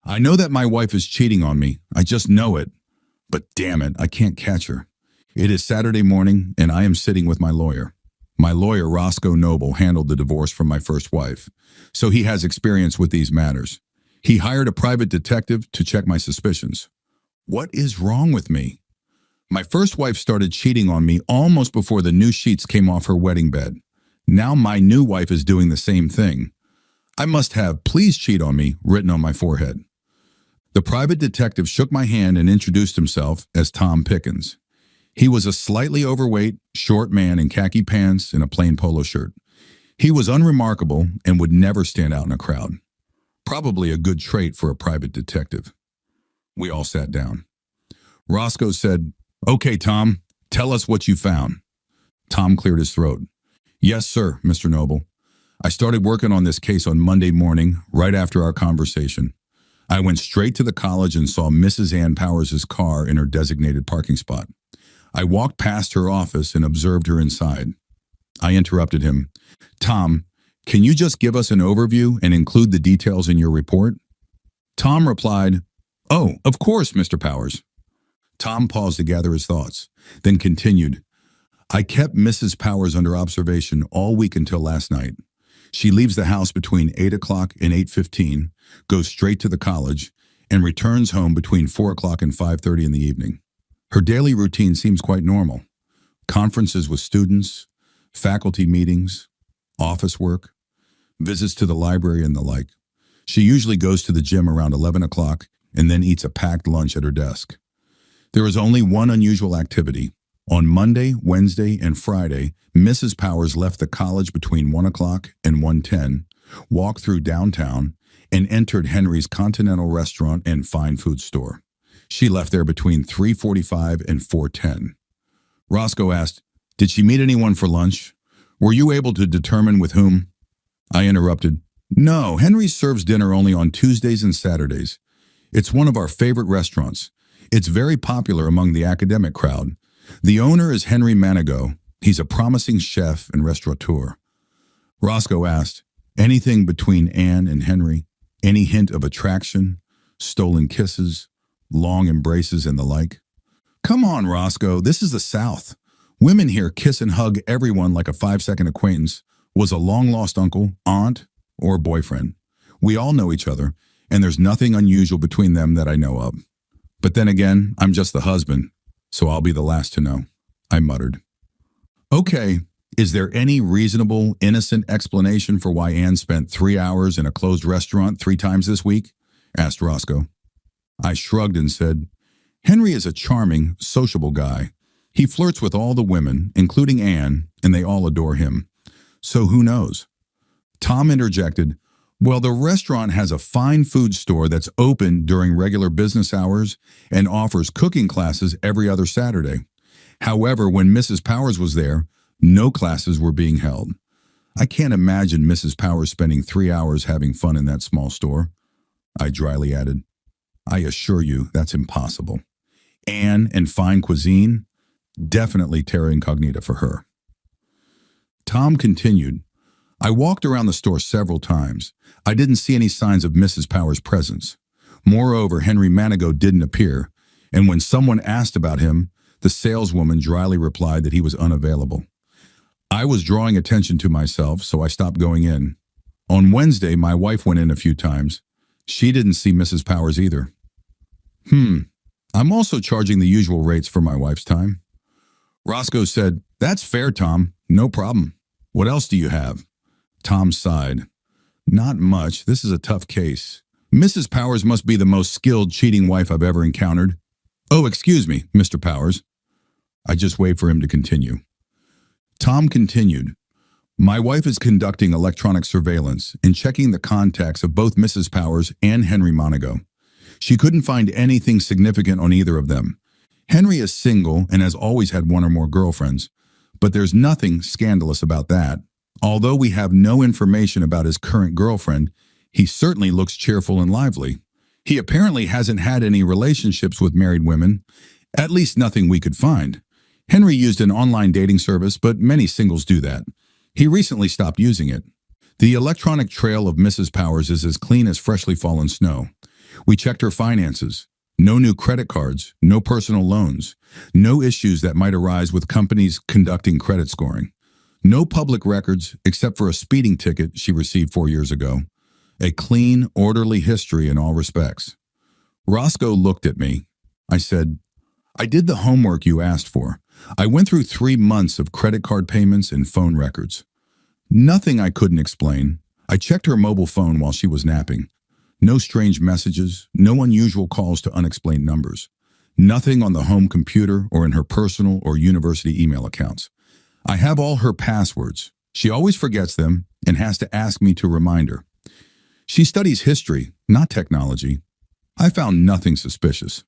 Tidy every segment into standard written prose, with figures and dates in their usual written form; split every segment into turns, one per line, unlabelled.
I know that my wife is cheating on me. I just know it. But damn it, I can't catch her. It is Saturday morning, and I am sitting with my lawyer. My lawyer, Roscoe Noble, handled the divorce from my first wife, so he has experience with these matters. He hired a private detective to check my suspicions. What is wrong with me? My first wife started cheating on me almost before the new sheets came off her wedding bed. Now my new wife is doing the same thing. I must have "please cheat on me" written on my forehead. The private detective shook my hand and introduced himself as Tom Pickens. He was a slightly overweight, short man in khaki pants and a plain polo shirt. He was unremarkable and would never stand out in a crowd. Probably a good trait for a private detective. We all sat down. Roscoe said, "Okay, Tom, tell us what you found." Tom cleared his throat. "Yes, sir, Mr. Noble. I started working on this case on Monday morning, right after our conversation. I went straight to the college and saw Mrs. Ann Powers' car in her designated parking spot. I walked past her office and observed her inside." I interrupted him. "Tom, can you just give us an overview and include the details in your report?" Tom replied, "Oh, of course, Mr. Powers." Tom paused to gather his thoughts, then continued, "I kept Mrs. Powers under observation all week until last night. She leaves the house between 8 o'clock and 8:15, goes straight to the college, and returns home between 4 o'clock and 5:30 in the evening. Her daily routine seems quite normal. Conferences with students, faculty meetings, office work, visits to the library and the like. She usually goes to the gym around 11 o'clock and then eats a packed lunch at her desk. There is only one unusual activity. On Monday, Wednesday, and Friday, Mrs. Powers left the college between 1 o'clock and 1:10, walked through downtown, and entered Henry's Continental Restaurant and Fine Food Store. She left there between 3:45 and 4:10. Roscoe asked, "Did she meet anyone for lunch? Were you able to determine with whom?" I interrupted, "No, Henry serves dinner only on Tuesdays and Saturdays. It's one of our favorite restaurants. It's very popular among the academic crowd. The owner is Henry Manigault. He's a promising chef and restaurateur." Roscoe asked, "Anything between Anne and Henry? Any hint of attraction, stolen kisses, long embraces, and the like?" "Come on, Roscoe, this is the South. Women here kiss and hug everyone like a 5-second acquaintance was a long-lost uncle, aunt, or boyfriend. We all know each other, and there's nothing unusual between them that I know of. But then again, I'm just the husband, so I'll be the last to know," I muttered. "Okay, is there any reasonable, innocent explanation for why Anne spent 3 hours in a closed restaurant 3 times this week?" asked Roscoe. I shrugged and said, "Henry is a charming, sociable guy. He flirts with all the women, including Anne, and they all adore him. So who knows?" Tom interjected, "Well, the restaurant has a fine food store that's open during regular business hours and offers cooking classes every other Saturday. However, when Mrs. Powers was there, no classes were being held. I can't imagine Mrs. Powers spending 3 hours having fun in that small store." I dryly added, "I assure you that's impossible. Anne and fine cuisine? Definitely terra incognita for her." Tom continued, "I walked around the store several times. I didn't see any signs of Mrs. Powers' presence. Moreover, Henry Manigault didn't appear, and when someone asked about him, the saleswoman dryly replied that he was unavailable. I was drawing attention to myself, so I stopped going in. On Wednesday, my wife went in a few times. She didn't see Mrs. Powers either. I'm also charging the usual rates for my wife's time." Roscoe said, "That's fair, Tom. No problem. What else do you have?" Tom sighed. "Not much. This is a tough case. Mrs. Powers must be the most skilled cheating wife I've ever encountered. Oh, excuse me, Mr. Powers." I just waved for him to continue. Tom continued, "My wife is conducting electronic surveillance and checking the contacts of both Mrs. Powers and Henry Manigault. She couldn't find anything significant on either of them. Henry is single and has always had one or more girlfriends, but there's nothing scandalous about that. Although we have no information about his current girlfriend, he certainly looks cheerful and lively. He apparently hasn't had any relationships with married women, at least nothing we could find. Henry used an online dating service, but many singles do that. He recently stopped using it. The electronic trail of Mrs. Powers is as clean as freshly fallen snow. We checked her finances. No new credit cards, no personal loans, no issues that might arise with companies conducting credit scoring. No public records except for a speeding ticket she received 4 years ago. A clean, orderly history in all respects. Roscoe looked at me. I said, I did the homework you asked for. I went through 3 months of credit card payments and phone records. Nothing I couldn't explain. I checked her mobile phone while she was napping. No strange messages, no unusual calls to unexplained numbers. Nothing on the home computer or in her personal or university email accounts. I have all her passwords. She always forgets them and has to ask me to remind her. She studies history, not technology. I found nothing suspicious.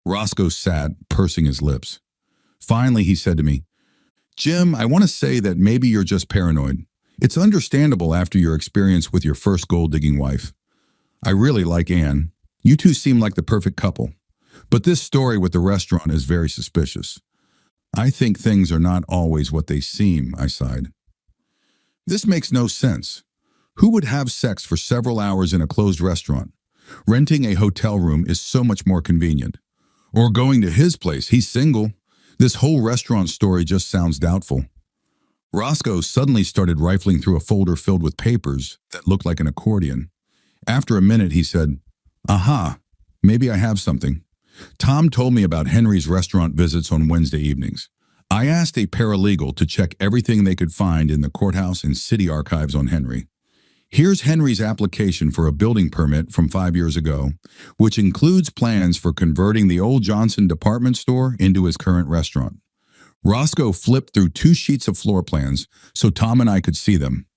Roscoe sat, pursing his lips. Finally, he said to me, Jim, I want to say that maybe you're just paranoid. It's understandable after your experience with your first gold-digging wife. I really like Anne. You two seem like the perfect couple. But this story with the restaurant is very suspicious. I think things are not always what they seem, I sighed. This makes no sense. Who would have sex for several hours in a closed restaurant? Renting a hotel room is so much more convenient. Or going to his place, he's single. This whole restaurant story just sounds doubtful. Roscoe suddenly started rifling through a folder filled with papers that looked like an accordion. After a minute, he said, Aha, maybe I have something. Tom told me about Henry's restaurant visits on Wednesday evenings. I asked a paralegal to check everything they could find in the courthouse and city archives on Henry. Here's Henry's application for a building permit from 5 years ago, which includes plans for converting the old Johnson department store into his current restaurant. Roscoe flipped through 2 sheets of floor plans so Tom and I could see them.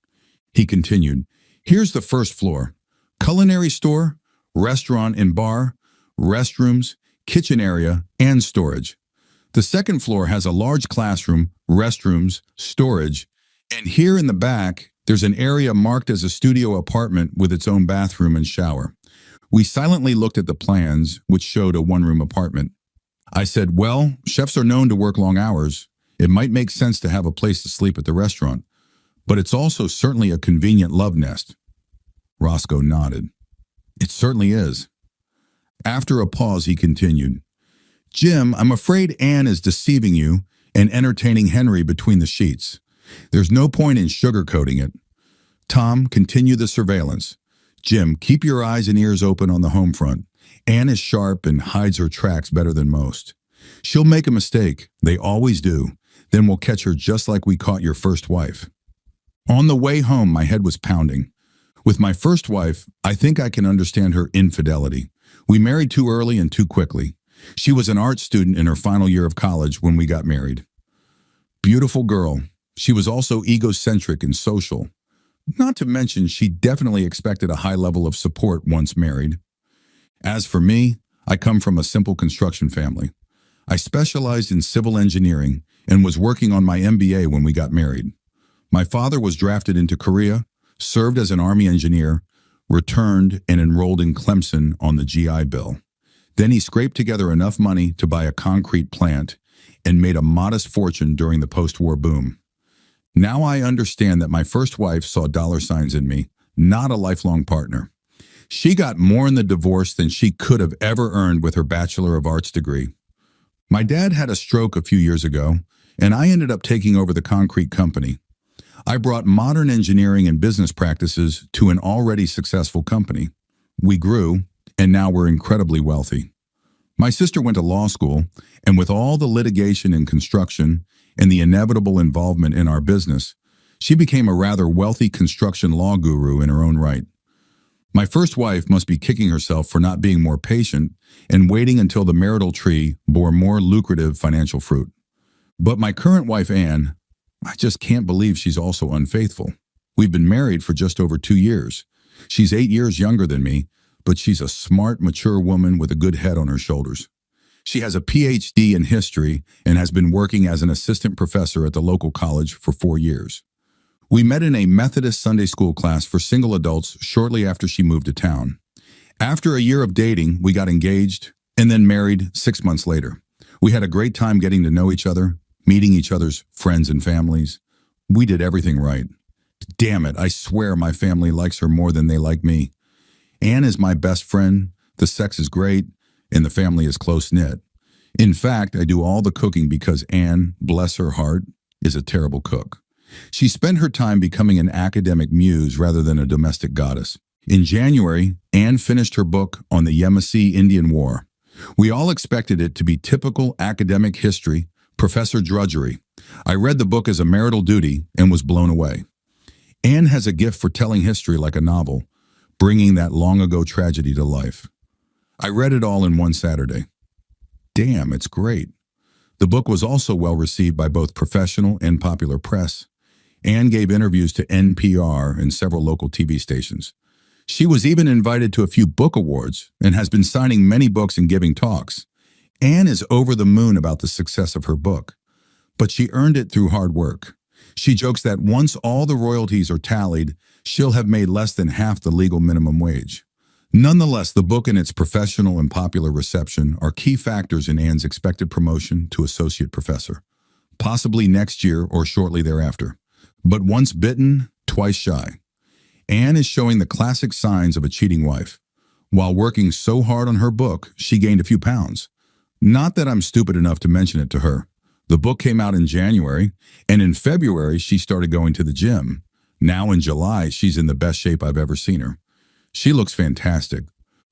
He continued, Here's the first floor. Culinary store, restaurant and bar, restrooms, kitchen area, and storage. The second floor has a large classroom, restrooms, storage, and here in the back, there's an area marked as a studio apartment with its own bathroom and shower. We silently looked at the plans, which showed a 1-room apartment. I said, well, chefs are known to work long hours. It might make sense to have a place to sleep at the restaurant, but it's also certainly a convenient love nest. Roscoe nodded. It certainly is. After a pause, he continued, Jim, I'm afraid Anne is deceiving you and entertaining Henry between the sheets. There's no point in sugarcoating it. Tom, continue the surveillance. Jim, keep your eyes and ears open on the home front. Anne is sharp and hides her tracks better than most. She'll make a mistake. They always do. Then we'll catch her just like we caught your first wife. On the way home, my head was pounding. With my first wife, I think I can understand her infidelity. We married too early and too quickly. She was an art student in her final year of college when we got married. Beautiful girl. She was also egocentric and social. Not to mention, she definitely expected a high level of support once married. As for me, I come from a simple construction family. I specialized in civil engineering and was working on my MBA when we got married. My father was drafted into Korea, served as an Army engineer, returned and enrolled in Clemson on the GI Bill. Then he scraped together enough money to buy a concrete plant and made a modest fortune during the post-war boom. Now I understand that my first wife saw dollar signs in me, not a lifelong partner. She got more in the divorce than she could have ever earned with her Bachelor of Arts degree. My dad had a stroke a few years ago, and I ended up taking over the concrete company. I brought modern engineering and business practices to an already successful company. We grew, and now we're incredibly wealthy. My sister went to law school, and with all the litigation in construction and the inevitable involvement in our business, she became a rather wealthy construction law guru in her own right. My first wife must be kicking herself for not being more patient and waiting until the marital tree bore more lucrative financial fruit. But my current wife, Anne, I just can't believe she's also unfaithful. We've been married for just over 2 years. She's 8 years younger than me, but she's a smart, mature woman with a good head on her shoulders. She has a PhD in history and has been working as an assistant professor at the local college for 4 years. We met in a Methodist Sunday school class for single adults shortly after she moved to town. After a year of dating, we got engaged and then married 6 months later. We had a great time getting to know each other, meeting each other's friends and families. We did everything right. Damn it, I swear my family likes her more than they like me. Anne is my best friend, The sex is great, and the family is close-knit. In fact, I do all the cooking because Anne, bless her heart, is a terrible cook. She spent her time becoming an academic muse rather than a domestic goddess. In January, Anne finished her book on the Yamasee Indian War. We all expected it to be typical academic history, professor drudgery. I read the book as a marital duty and was blown away. Anne has a gift for telling history like a novel, bringing that long-ago tragedy to life. I read it all in one Saturday. Damn, it's great. The book was also well received by both professional and popular press. Anne gave interviews to NPR and several local TV stations. She was even invited to a few book awards and has been signing many books and giving talks. Anne is over the moon about the success of her book, but she earned it through hard work. She jokes that once all the royalties are tallied, she'll have made less than half the legal minimum wage. Nonetheless, the book and its professional and popular reception are key factors in Anne's expected promotion to associate professor, possibly next year or shortly thereafter. But once bitten, twice shy. Anne is showing the classic signs of a cheating wife. While working so hard on her book, she gained a few pounds. Not that I'm stupid enough to mention it to her. The book came out in January, and in February she started going to the gym. Now in July, she's in the best shape I've ever seen her. She looks fantastic.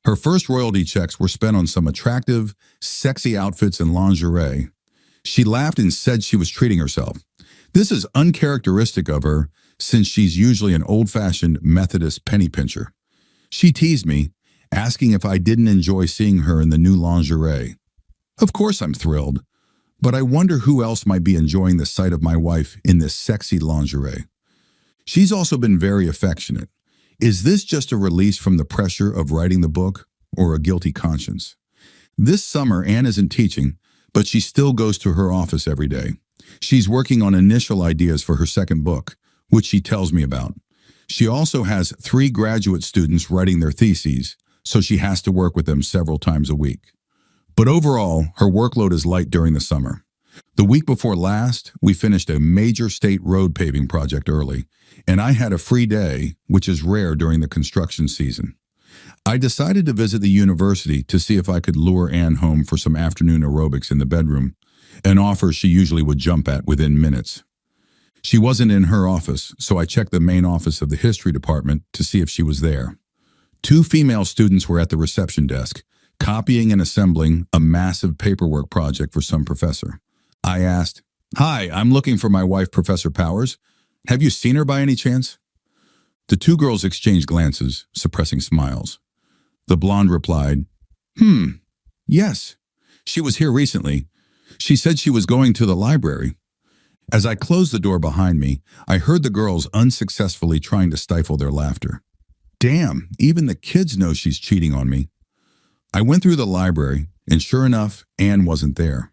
Her first royalty checks were spent on some attractive, sexy outfits and lingerie. She laughed and said she was treating herself. This is uncharacteristic of her, since she's usually an old-fashioned Methodist penny pincher. She teased me, asking if I didn't enjoy seeing her in the new lingerie. Of course I'm thrilled, but I wonder who else might be enjoying the sight of my wife in this sexy lingerie. She's also been very affectionate. Is this just a release from the pressure of writing the book, or a guilty conscience? This summer, Anne isn't teaching, but she still goes to her office every day. She's working on initial ideas for her second book, which she tells me about. She also has 3 graduate students writing their theses, so she has to work with them several times a week. But overall, her workload is light during the summer. The week before last, we finished a major state road paving project early, and I had a free day, which is rare during the construction season. I decided to visit the university to see if I could lure Anne home for some afternoon aerobics in the bedroom, an offer she usually would jump at within minutes. She wasn't in her office, so I checked the main office of the history department to see if she was there. 2 female students were at the reception desk, copying and assembling a massive paperwork project for some professor. I asked, "Hi, I'm looking for my wife, Professor Powers. Have you seen her by any chance?" The 2 girls exchanged glances, suppressing smiles. The blonde replied, Yes. She was here recently. She said she was going to the library." As I closed the door behind me, I heard the girls unsuccessfully trying to stifle their laughter. Damn, even the kids know she's cheating on me. I went through the library, and sure enough, Anne wasn't there.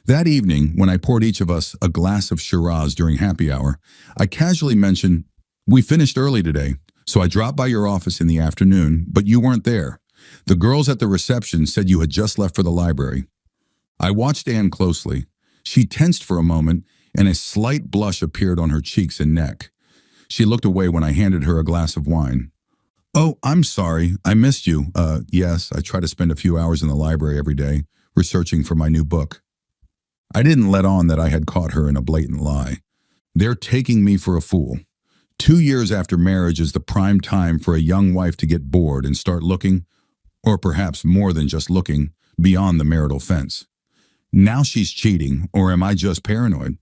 That evening, when I poured each of us a glass of Shiraz during happy hour, I casually mentioned, "We finished early today, so I dropped by your office in the afternoon, but you weren't there. The girls at the reception said you had just left for the library." I watched Anne closely. She tensed for a moment, and a slight blush appeared on her cheeks and neck. She looked away when I handed her a glass of wine. "Oh, I'm sorry. I missed you. Yes, I try to spend a few hours in the library every day, researching for my new book." I didn't let on that I had caught her in a blatant lie. They're taking me for a fool. 2 years after marriage is the prime time for a young wife to get bored and start looking, or perhaps more than just looking, beyond the marital fence. Now she's cheating, or am I just paranoid?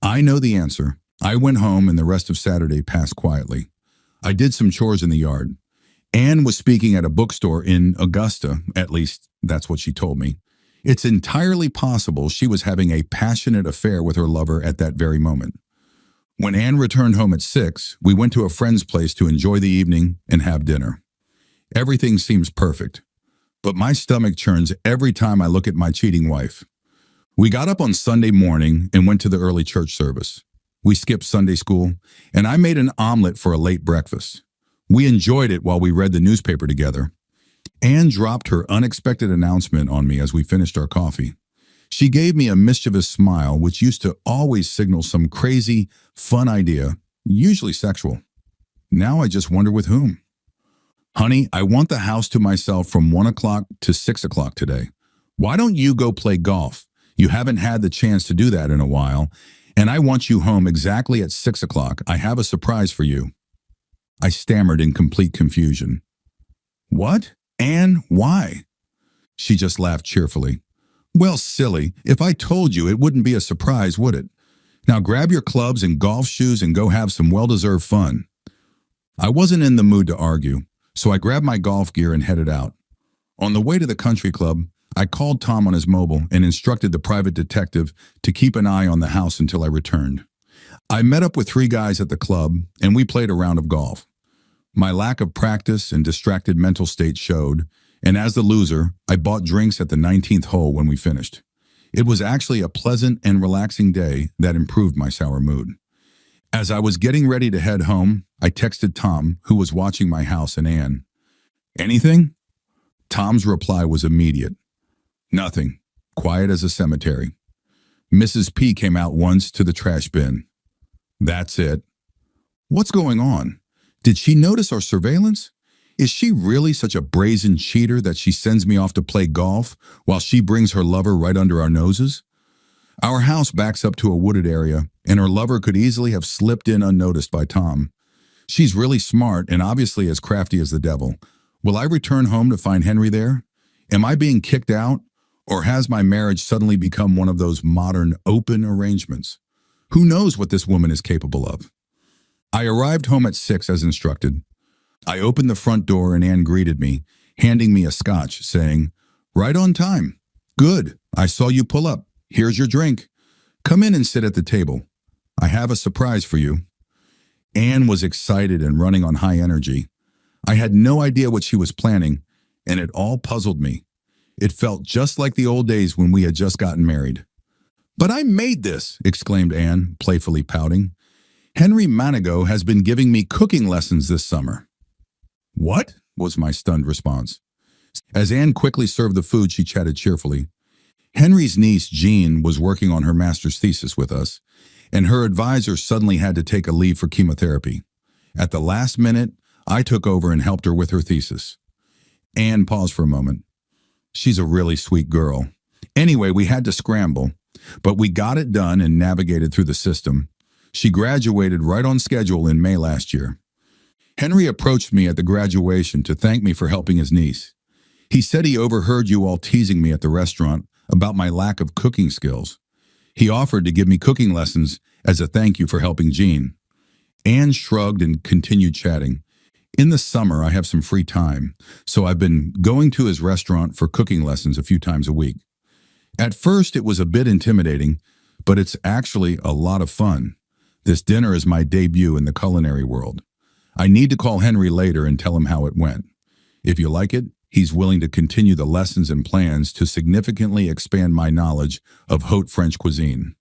I know the answer. I went home and the rest of Saturday passed quietly. I did some chores in the yard. Anne was speaking at a bookstore in Augusta, at least that's what she told me. It's entirely possible she was having a passionate affair with her lover at that very moment. When Anne returned home at 6, we went to a friend's place to enjoy the evening and have dinner. Everything seems perfect, but my stomach churns every time I look at my cheating wife. We got up on Sunday morning and went to the early church service. We skipped Sunday school, and I made an omelet for a late breakfast. We enjoyed it while we read the newspaper together. Anne dropped her unexpected announcement on me as we finished our coffee. She gave me a mischievous smile, which used to always signal some crazy, fun idea, usually sexual. Now I just wonder with whom. Honey, I want the house to myself from 1 o'clock to 6 o'clock today. Why don't you go play golf? You haven't had the chance to do that in a while, and I want you home exactly at 6 o'clock. I have a surprise for you. I stammered in complete confusion. What? Anne, why? She just laughed cheerfully. Well, silly, if I told you, it wouldn't be a surprise, would it? Now grab your clubs and golf shoes and go have some well-deserved fun. I wasn't in the mood to argue, so I grabbed my golf gear and headed out. On the way to the country club, I called Tom on his mobile and instructed the private detective to keep an eye on the house until I returned. I met up with 3 guys at the club, and we played a round of golf. My lack of practice and distracted mental state showed, and as the loser, I bought drinks at the 19th hole when we finished. It was actually a pleasant and relaxing day that improved my sour mood. As I was getting ready to head home, I texted Tom, who was watching my house, and Anne. Anything? Tom's reply was immediate. Nothing. Quiet as a cemetery. Mrs. P came out once to the trash bin. That's it. What's going on? Did she notice our surveillance? Is she really such a brazen cheater that she sends me off to play golf while she brings her lover right under our noses? Our house backs up to a wooded area, and her lover could easily have slipped in unnoticed by Tom. She's really smart and obviously as crafty as the devil. Will I return home to find Henry there? Am I being kicked out? Or has my marriage suddenly become one of those modern open arrangements? Who knows what this woman is capable of? I arrived home at 6 as instructed. I opened the front door and Anne greeted me, handing me a scotch, saying, "Right on time. Good. I saw you pull up. Here's your drink. Come in and sit at the table. I have a surprise for you." Anne was excited and running on high energy. I had no idea what she was planning, and it all puzzled me. It felt just like the old days when we had just gotten married. "But I made this," exclaimed Anne, playfully pouting. "Henry Manigault has been giving me cooking lessons this summer." "What?" was my stunned response. As Anne quickly served the food, she chatted cheerfully. Henry's niece, Jean, was working on her master's thesis with us, and her advisor suddenly had to take a leave for chemotherapy. At the last minute, I took over and helped her with her thesis. Anne paused for a moment. She's a really sweet girl. Anyway, we had to scramble, but we got it done and navigated through the system. She graduated right on schedule in May last year. Henry approached me at the graduation to thank me for helping his niece. He said he overheard you all teasing me at the restaurant about my lack of cooking skills. He offered to give me cooking lessons as a thank you for helping Jean. Anne shrugged and continued chatting. In the summer, I have some free time, so I've been going to his restaurant for cooking lessons a few times a week. At first, it was a bit intimidating, but it's actually a lot of fun. This dinner is my debut in the culinary world. I need to call Henry later and tell him how it went. If you like it, he's willing to continue the lessons and plans to significantly expand my knowledge of haute French cuisine.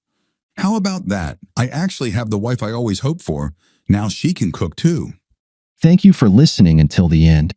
How about that? I actually have the wife I always hoped for. Now she can cook too.
Thank you for listening until the end.